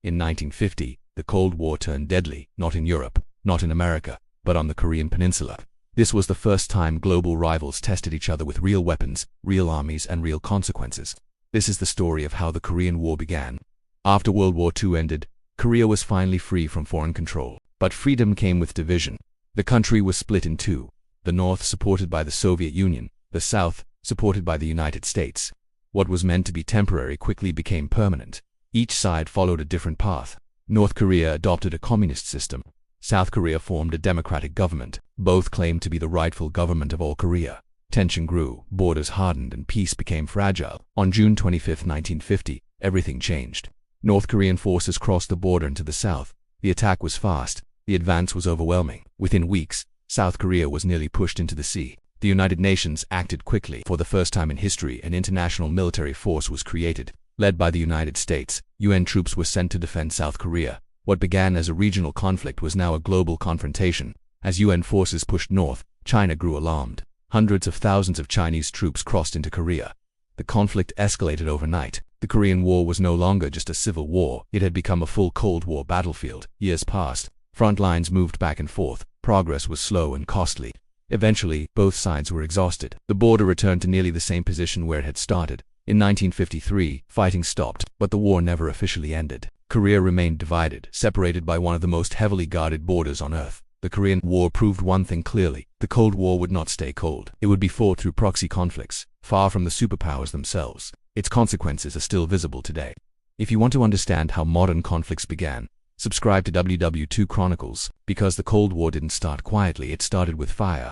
In 1950, the Cold War turned deadly, not in Europe, not in America, but on the Korean Peninsula. This was the first time global rivals tested each other with real weapons, real armies, and real consequences. This is the story of how the Korean War began. After World War II ended, Korea was finally free from foreign control. But freedom came with division. The country was split in two, the North supported by the Soviet Union, the South supported by the United States. What was meant to be temporary quickly became permanent. Each side followed a different path. North Korea adopted a communist system. South Korea formed a democratic government. Both claimed to be the rightful government of all Korea. Tension grew, borders hardened, and peace became fragile. On June 25, 1950, everything changed. North Korean forces crossed the border into the south. The attack was fast. The advance was overwhelming. Within weeks, South Korea was nearly pushed into the sea. The United Nations acted quickly. For the first time in history, an international military force was created. Led by the United States, UN troops were sent to defend South Korea. What began as a regional conflict was now a global confrontation. As UN forces pushed north, China grew alarmed. Hundreds of thousands of Chinese troops crossed into Korea. The conflict escalated overnight. The Korean War was no longer just a civil war. It had become a full Cold War battlefield. Years passed. Front lines moved back and forth. Progress was slow and costly. Eventually, both sides were exhausted. The border returned to nearly the same position where it had started. In 1953, fighting stopped, but the war never officially ended. Korea remained divided, separated by one of the most heavily guarded borders on Earth. The Korean War proved one thing clearly: the Cold War would not stay cold. It would be fought through proxy conflicts, far from the superpowers themselves. Its consequences are still visible today. If you want to understand how modern conflicts began, subscribe to WW2 Chronicles, because the Cold War didn't start quietly, it started with fire.